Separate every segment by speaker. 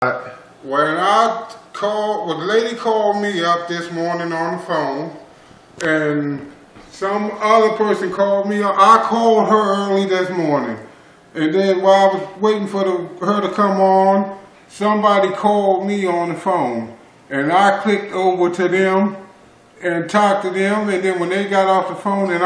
Speaker 1: When the lady called me up this morning on the phone, and some other person called me up. I called her early this morning, and then while I was waiting for her to come on, somebody called me on the phone, and I clicked over to them and talked to them, and then when they got off the phone and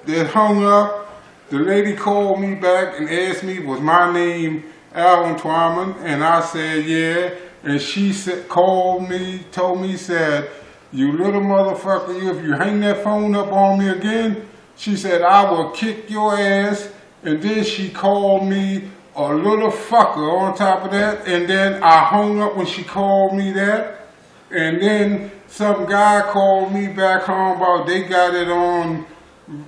Speaker 1: they hung up, the lady called me back and asked me, was my name Alan Twyman? And I said, yeah. And she told me, said, you little motherfucker, if you hang that phone up on me again, she said, I will kick your ass. And then she called me a little fucker on top of that. And then I hung up when she called me that. And then some guy called me back home about they got it on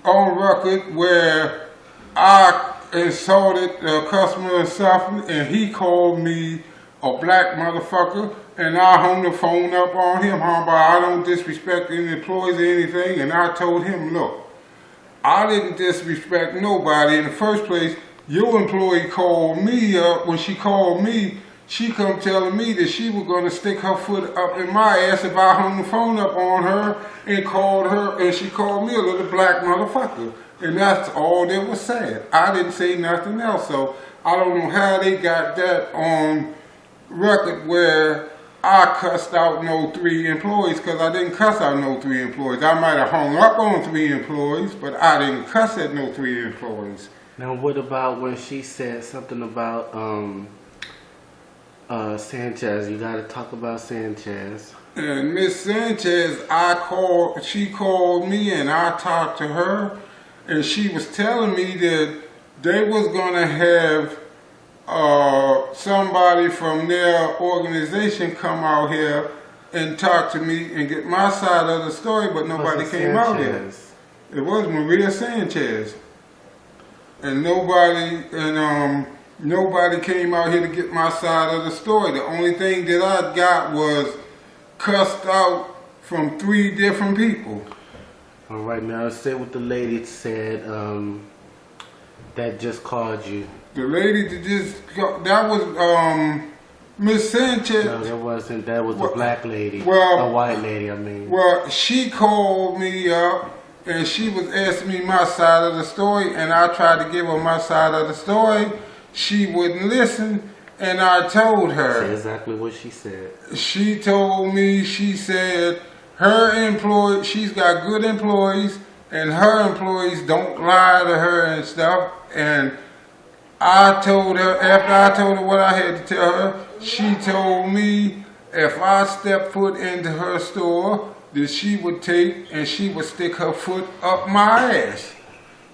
Speaker 1: record where I insulted the customer and stuff, and he called me a black motherfucker, and I hung the phone up on him, but I don't disrespect any employees or anything, and I told him, look, I didn't disrespect nobody in the first place. Your employee called me up. When she called me, she come telling me that she was going to stick her foot up in my ass if I hung the phone up on her and called her, and she called me a little black motherfucker. And that's all that was said. I didn't say nothing else. So I don't know how they got that on record where I cussed out no 3 employees, because I didn't cuss out no 3 employees. I might have hung up on 3 employees, but I didn't cuss at no 3 employees.
Speaker 2: Now what about when she said something about Sanchez? You got to talk about Sanchez.
Speaker 1: And Miss Sanchez, she called me and I talked to her, and she was telling me that they was gonna have somebody from their organization come out here and talk to me and get my side of the story, but nobody came out here. It was Maria Sanchez, and nobody came out here to get my side of the story. The only thing that I got was cussed out from 3 different people.
Speaker 2: All right, now say what the lady said that just called you.
Speaker 1: The lady that was Miss Sanchez.
Speaker 2: No, that wasn't. That was a black lady.
Speaker 1: Well,
Speaker 2: a white lady, I mean.
Speaker 1: Well, she called me up and she was asking me my side of the story, and I tried to give her my side of the story. She wouldn't listen, and I told her.
Speaker 2: Say exactly what she said.
Speaker 1: She told me, she said, she's got good employees, and her employees don't lie to her and stuff. And I told her, after I told her what I had to tell her, she told me if I stepped foot into her store, that she would take and she would stick her foot up my ass.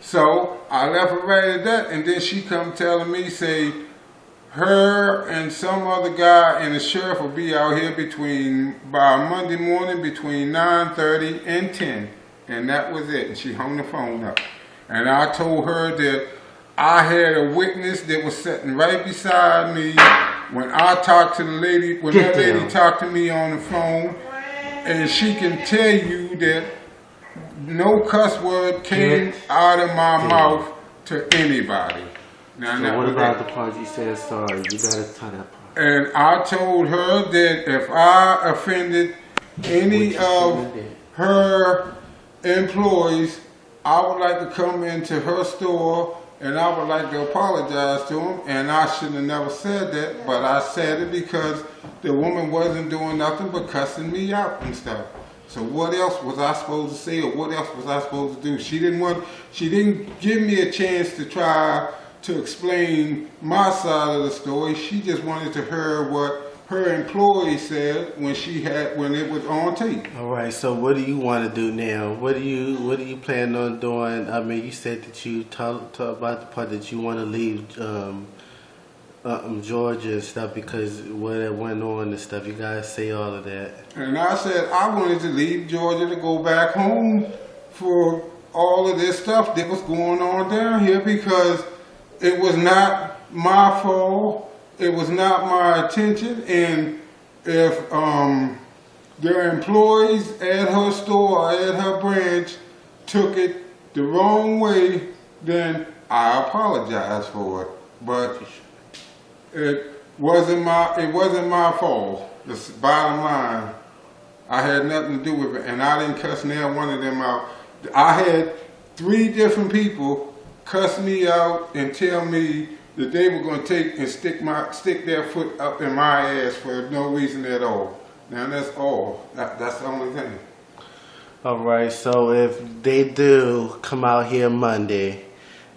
Speaker 1: So I left her right at that, and then she come telling me, say, her and some other guy and the sheriff will be out here by Monday morning between 9:30 and 10. And that was it. And she hung the phone up. And I told her that I had a witness that was sitting right beside me when I talked to the lady, when that lady talked to me on the phone. And she can tell you that no cuss word came out of my mouth to anybody. Now,
Speaker 2: so what about the part you said sorry? You gotta tell that part.
Speaker 1: And I told her that if I offended any of her employees, I would like to come into her store and I would like to apologize to them. And I should have never said that, but I said it because the woman wasn't doing nothing but cussing me out and stuff. So what else was I supposed to say, or what else was I supposed to do? She didn't give me a chance to try to explain my side of the story. She just wanted to hear what her employee said when it was on tape.
Speaker 2: All right. So what do you want to do now? What do you plan on doing? I mean, you said that you talk about the part that you want to leave Georgia and stuff because what went on and stuff. You gotta say all of that.
Speaker 1: And I said I wanted to leave Georgia to go back home for all of this stuff that was going on down here, because it was not my fault. It was not my intention. And if their employees at her store or at her branch took it the wrong way, then I apologize for it. But It wasn't my fault. The bottom line, I had nothing to do with it, and I didn't cuss neither one of them out. I had 3 different people cuss me out and tell me that they were going to take and stick their foot up in my ass for no reason at all. Now that's all. That's the only thing.
Speaker 2: All right. So if they do come out here Monday,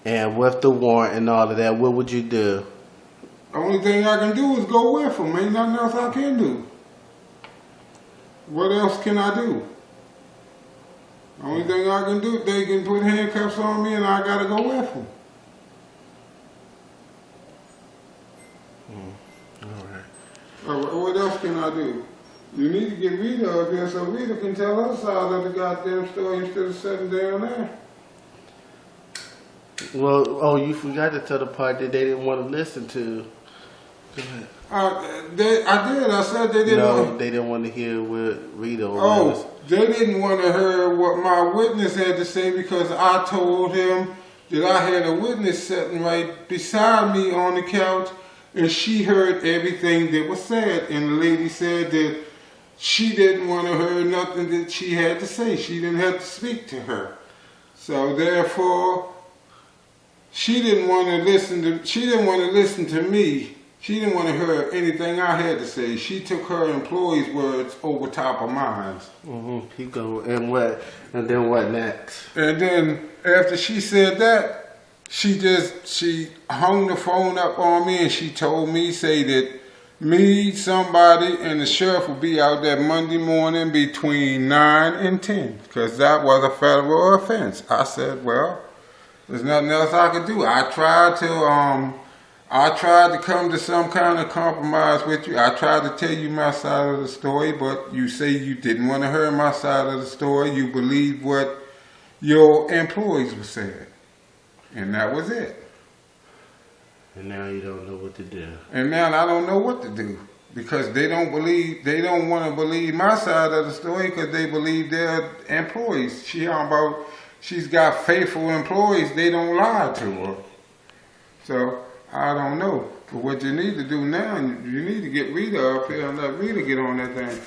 Speaker 2: and with the warrant and all of that, what would you do?
Speaker 1: The only thing I can do is go with them. Ain't nothing else I can do. What else can I do? The only thing I can do, they can put handcuffs on me and I gotta go with them.
Speaker 2: All right.
Speaker 1: What else can I do? You need to get Rita up here so Rita can tell her side of the goddamn story instead of sitting down there.
Speaker 2: Well, oh, you forgot to tell the part that they didn't want to listen to. Go ahead.
Speaker 1: I did. I said they didn't.
Speaker 2: No, they didn't want to hear what Rita was.
Speaker 1: Oh, they didn't want to hear what my witness had to say because I told him that I had a witness sitting right beside me on the couch and she heard everything that was said. And the lady said that she didn't want to hear nothing that she had to say. She didn't have to speak to her. So therefore, she didn't want to listen to me. She didn't want to hear anything I had to say. She took her employees' words over top of mine.
Speaker 2: Keep going. And what? And then what next?
Speaker 1: And then after she said that, she hung the phone up on me and she told me, say that me, somebody, and the sheriff will be out there Monday morning between 9 and 10. Because that was a federal offense. I said, well, there's nothing else I could do. I tried to come to some kind of compromise with you. I tried to tell you my side of the story, but you say you didn't want to hear my side of the story. You believed what your employees were saying. And that was it.
Speaker 2: And now you don't know what to do. And
Speaker 1: now I don't know what to do. Because they don't want to believe my side of the story because they believe their employees. She's got faithful employees. They don't lie to her. So, I don't know. But what you need to do now, you need to get Rita up here and let Rita get on that thing.